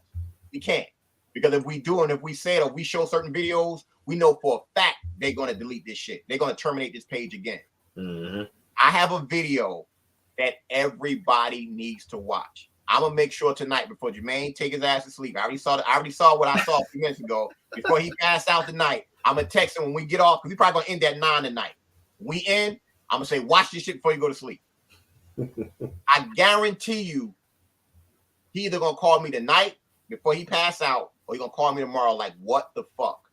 We can't. Because if we do and if we say it or we show certain videos, we know for a fact they're going to delete this shit. They're going to terminate this page again. Mm-hmm. I have a video that everybody needs to watch. I'm gonna make sure tonight before Jermaine take his ass to sleep. I already saw what I saw a few minutes ago. Before he passed out tonight, I'm gonna text him when we get off because we probably gonna end at 9 tonight. When we end, I'm gonna say, watch this shit before you go to sleep. I guarantee you, he either gonna call me tonight before he pass out, or he gonna call me tomorrow. Like, what the fuck?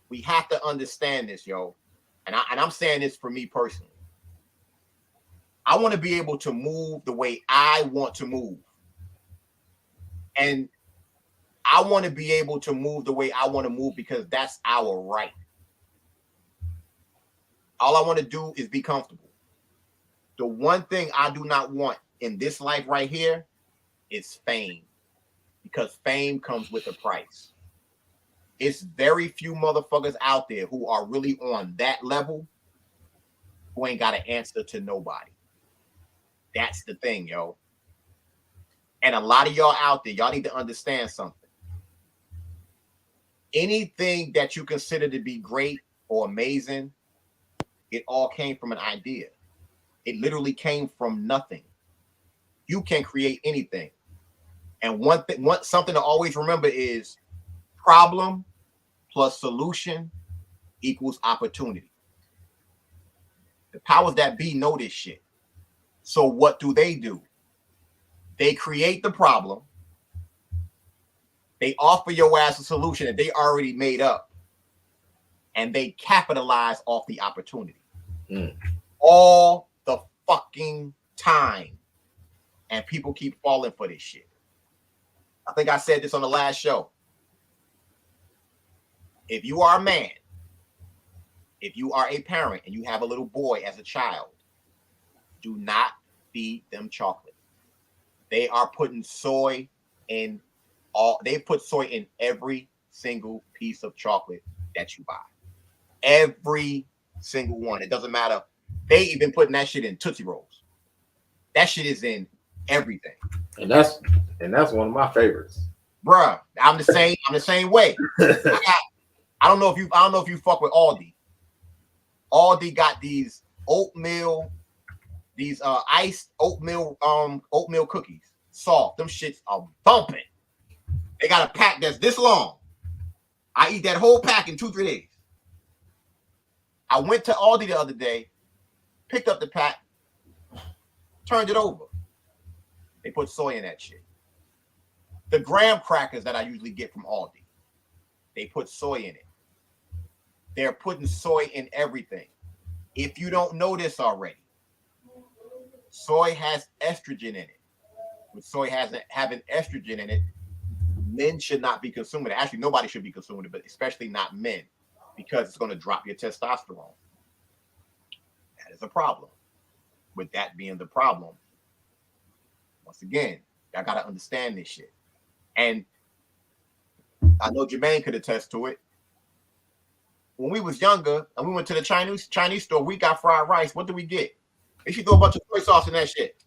We have to understand this, yo. And I'm saying this for me personally. I want to be able to move the way I want to move. And I want to be able to move the way I want to move because that's our right. All I want to do is be comfortable. The one thing I do not want in this life right here is fame. Because fame comes with a price. It's very few motherfuckers out there who are really on that level who ain't got an answer to nobody. That's the thing, yo. And a lot of y'all out there, y'all need to understand something. Anything that you consider to be great or amazing, it all came from an idea. It literally came from nothing. You can create anything. And something to always remember is problem plus solution equals opportunity. The powers that be know this shit. So what do? They create the problem. They offer your ass a solution that they already made up. And they capitalize off the opportunity. All the fucking time. And people keep falling for this shit. I think I said this on the last show. If you are a man, if you are a parent and you have a little boy as a child, do not feed them chocolate. They are putting soy in they put soy in every single piece of chocolate that you buy. Every single one. It doesn't matter. They even putting that shit in Tootsie Rolls. That shit is in everything. And that's one of my favorites. Bruh, I'm the same way. I don't know if you fuck with Aldi. Aldi got these oatmeal, iced oatmeal cookies. Soft. Them shits are bumping. They got a pack that's this long. I eat that whole pack in 2-3 days. I went to Aldi the other day, picked up the pack, turned it over. They put soy in that shit. The graham crackers that I usually get from Aldi, they put soy in it. They're putting soy in everything. If you don't know this already, soy has estrogen in it. With soy having estrogen in it, men should not be consuming it. Actually, nobody should be consuming it, but especially not men, because it's going to drop your testosterone. That is a problem. With that being the problem, once again, y'all got to understand this shit. And I know Jermaine could attest to it. When we was younger and we went to the Chinese store, we got fried rice. What did we get? They should throw a bunch of soy sauce in that shit,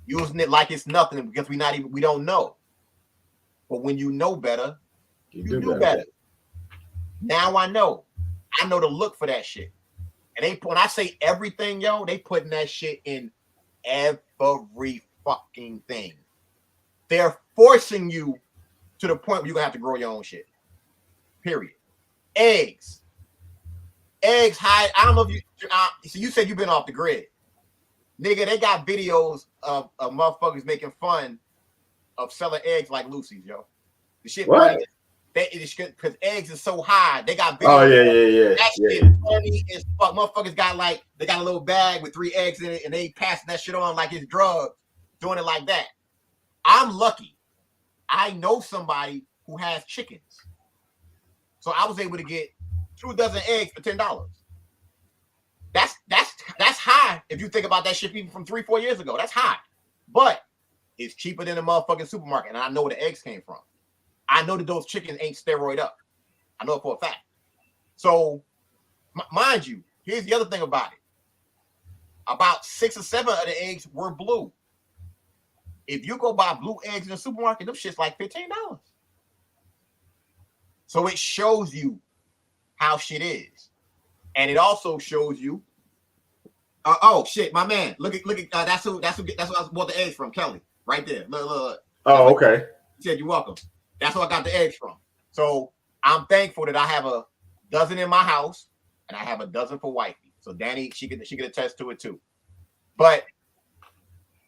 using it like it's nothing because we don't know. But when you know better, you do better. Now I know to look for that shit. And when I say everything, yo, they putting that shit in every fucking thing. They're forcing you to the point where you're gonna have to grow your own shit. Period. Eggs high. I don't know if you. So you said you've been off the grid, nigga. They got videos of motherfuckers making fun of selling eggs like Lucy's, yo. The shit funny. Because eggs is so high. They got videos. Oh yeah. That shit funny as fuck. Motherfuckers they got a little bag with 3 eggs in it, and they passing that shit on like it's drugs, doing it like that. I'm lucky. I know somebody who has chickens, so I was able to get 2 dozen eggs for $10. That's high if you think about that shit even from 3-4 years ago. That's high, but it's cheaper than the motherfucking supermarket, and I know where the eggs came from. I know that those chickens ain't steroid up. I know it for a fact. So, mind you, here's the other thing about it. About 6 or 7 of the eggs were blue. If you go buy blue eggs in the supermarket, them shit's like $15. So it shows you how shit is, and it also shows you. Oh shit, my man! Look at that's who I bought the eggs from, Kelly, right there. Look. Oh, okay. He said you're welcome. That's where I got the eggs from. So I'm thankful that I have a dozen in my house, and I have a dozen for wifey. So Danny, she can attest to it too. But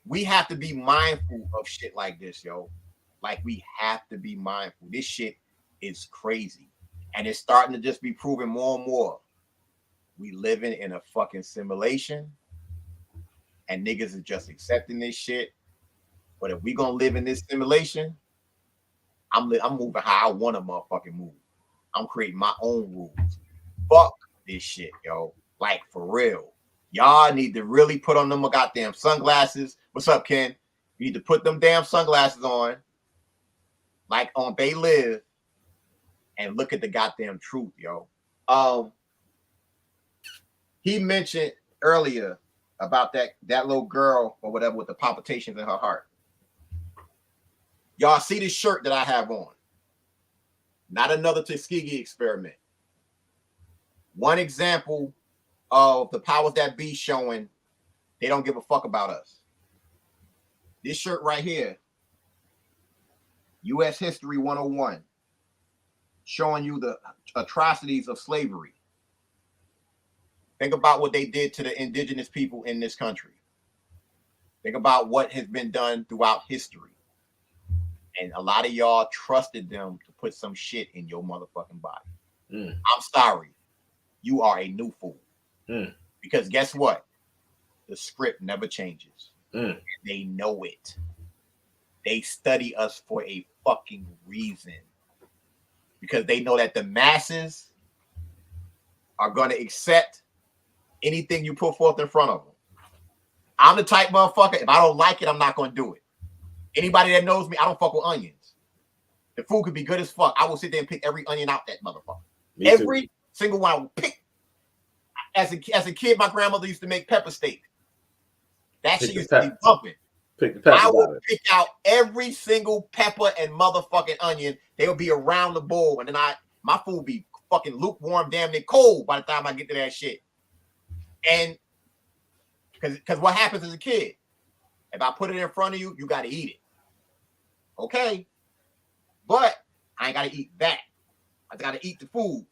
we have to be mindful of shit like this, yo. Like we have to be mindful. This shit is crazy, and it's starting to just be proven more and more. We living in a fucking simulation, and niggas are just accepting this shit. But if we gonna live in this simulation, I'm moving how I want to motherfucking move. I'm creating my own rules. Fuck this shit, yo. Like for real. Y'all need to really put on them goddamn sunglasses. What's up, Ken? You need to put them damn sunglasses on, like on They Live, and look at the goddamn truth, yo. He mentioned earlier about that little girl or whatever with the palpitations in her heart. Y'all see this shirt that I have on? Not another Tuskegee experiment. One example of the powers that be showing they don't give a fuck about us. This shirt right here, U.S. History 101, showing you the atrocities of slavery. Think about what they did to the indigenous people in this country. Think about what has been done throughout history. And a lot of y'all trusted them to put some shit in your motherfucking body. I'm sorry. You are a new fool. Because guess what? The script never changes. They know it. They study us for a fucking reason. Because they know that the masses are going to accept anything you put forth in front of them. I'm the type motherfucker, if I don't like it, I'm not going to do it. Anybody that knows me, I don't fuck with onions. The food could be good as fuck. I will sit there and pick every onion out that motherfucker. Every single one I will pick. As a kid, my grandmother used to make pepper steak. That shit used to be bumping. I would pick out every single pepper and motherfucking onion. They would be around the bowl, and then my food would be fucking lukewarm, damn near cold by the time I get to that shit. And because what happens as a kid, if I put it in front of you, you got to eat it. Okay. But I ain't got to eat that. I got to eat the food.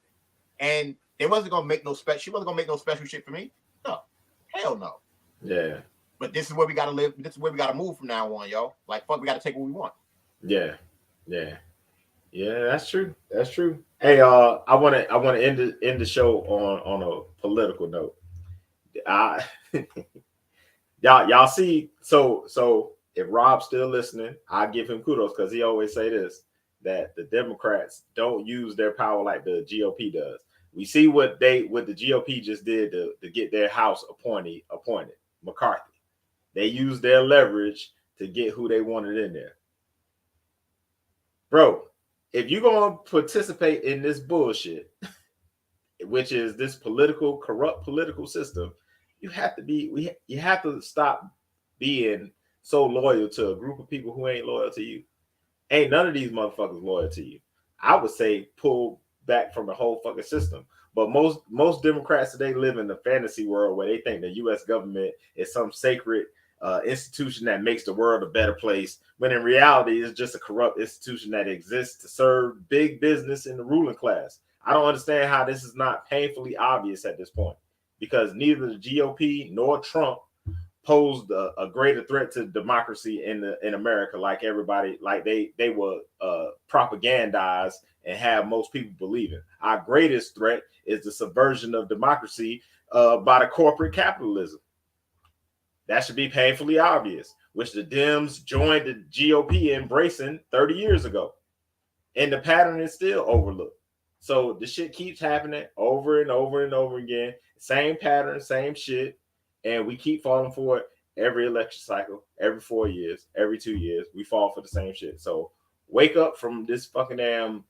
And they wasn't going to make no special. She wasn't going to make no special shit for me. No. Hell no. Yeah. But this is where we got to live. This is where we got to move from now on, yo. Like, fuck, we got to take what we want. Yeah. That's true. Hey, I want to end the show on a political note. Y'all see, so if Rob's still listening, I give him kudos because he always say this, that the Democrats don't use their power like the GOP does. We see what the GOP just did to get their House appointed McCarthy. They used their leverage to get who they wanted in there. Bro, if you're gonna participate in this bullshit, which is this corrupt political system, you have to stop being so loyal to a group of people who ain't loyal to you. Ain't none of these motherfuckers loyal to you. I would say pull back from the whole fucking system. But most Democrats today live in the fantasy world where they think the U.S. government is some sacred institution that makes the world a better place, when in reality it's just a corrupt institution that exists to serve big business and the ruling class. I don't understand how this is not painfully obvious at this point, because neither the GOP nor Trump posed a greater threat to democracy in America, like everybody, like they were propagandized and have most people believing. Our greatest threat is the subversion of democracy by the corporate capitalism. That should be painfully obvious, which the Dems joined the GOP embracing 30 years ago. And the pattern is still overlooked. So the shit keeps happening over and over and over again. Same pattern, same shit. And we keep falling for it every election cycle, every 4 years, every 2 years. We fall for the same shit. So wake up from this fucking damn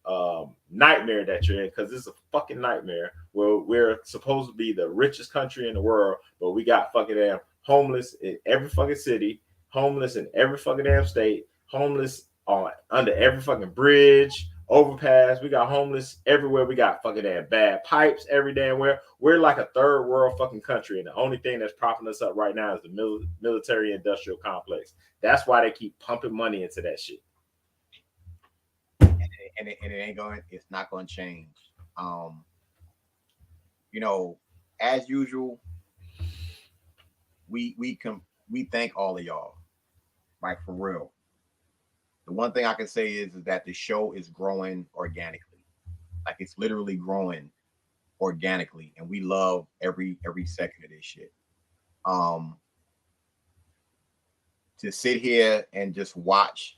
nightmare that you're in, because this is a fucking nightmare where we're supposed to be the richest country in the world, but we got fucking damn homeless in every fucking city, homeless in every fucking damn state, homeless under every fucking bridge, overpass. We got homeless everywhere. We got fucking damn bad pipes every damn where. We're like a third world fucking country, and the only thing that's propping us up right now is the military industrial complex. That's why they keep pumping money into that shit. And it ain't going. It's not going to change. You know, as usual, we thank all of y'all, like for real. The one thing I can say is that the show is growing organically. Like, it's literally growing organically, and we love every second of this shit. To sit here and just watch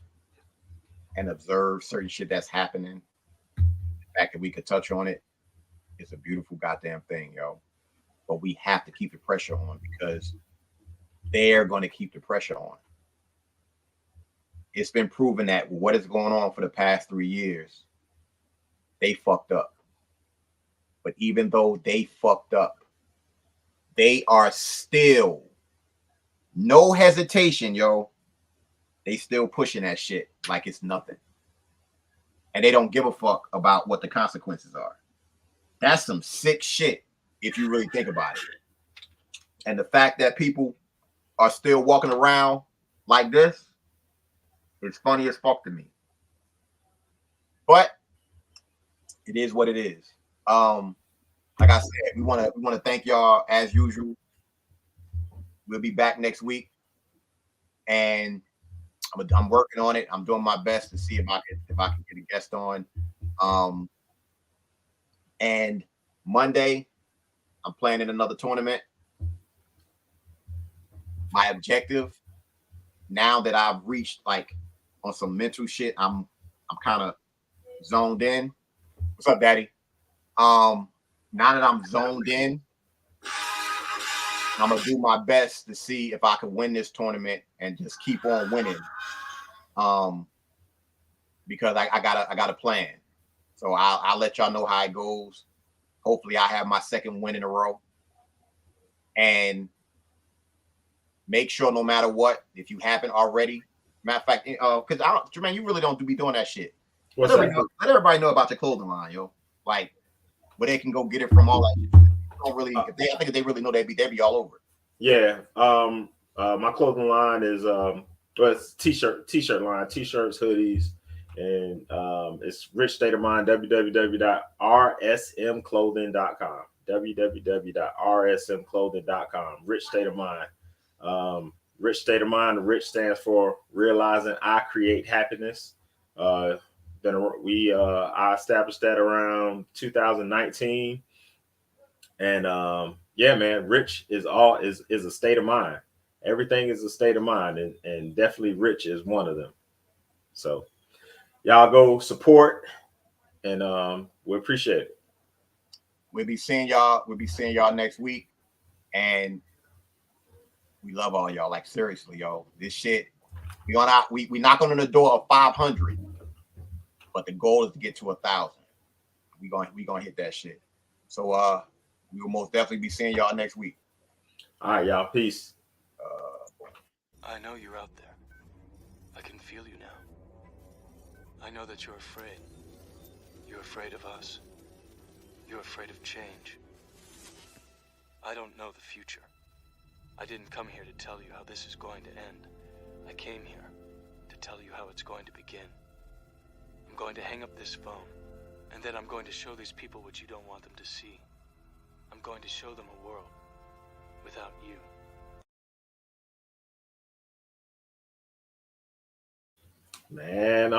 and observe certain shit that's happening, the fact that we could touch on it is a beautiful goddamn thing, yo. But we have to keep the pressure on, because they're going to keep the pressure on. It's been proven that what is going on for the past 3 years, they fucked up. But even though they fucked up, they are still, no hesitation, yo. They still pushing that shit like it's nothing. And they don't give a fuck about what the consequences are. That's some sick shit if you really think about it. And the fact that people are still walking around like this, it's funny as fuck to me. But it is what it is. Like I said, we want to thank y'all as usual. We'll be back next week, and I'm working on it. I'm doing my best to see if I can get a guest on. And Monday, I'm planning another tournament. My objective, now that I've reached like on some mental shit, I'm kind of zoned in. What's up, Daddy? Now that I'm zoned in, I'm gonna do my best to see if I can win this tournament and just keep on winning. Because I got a plan. So I'll let y'all know how it goes. Hopefully I have my second win in a row. And make sure, no matter what, if you haven't already, matter of fact, because Jermaine, you really don't be doing that shit. Let everybody know about your clothing line, yo. Like, where they can go get it from, all that. Don't really. I think if they really know, they'd be all over it. Yeah. My clothing line is it's t-shirt line, t-shirts, hoodies, and it's Rich State of Mind. www.rsmclothing.com. www.rsmclothing.com. Rich State of Mind. Rich State of Mind. The Rich stands for realizing I create happiness. I established that around 2019, and yeah, man, rich is a state of mind. everything is a state of mind, and definitely rich is one of them. So y'all go support, and we appreciate it. We'll be seeing y'all. We'll be seeing y'all next week, and we love all y'all. Like seriously, yo, this shit. We knock on the door of 500, but the goal is to get to 1,000. We gonna hit that shit. So we will most definitely be seeing y'all next week. All right, y'all. Peace. I know you're out there. I can feel you now. I know that you're afraid. You're afraid of us. You're afraid of change. I don't know the future. I didn't come here to tell you how this is going to end. I came here to tell you how it's going to begin. I'm going to hang up this phone, and then I'm going to show these people what you don't want them to see. I'm going to show them a world without you. Man,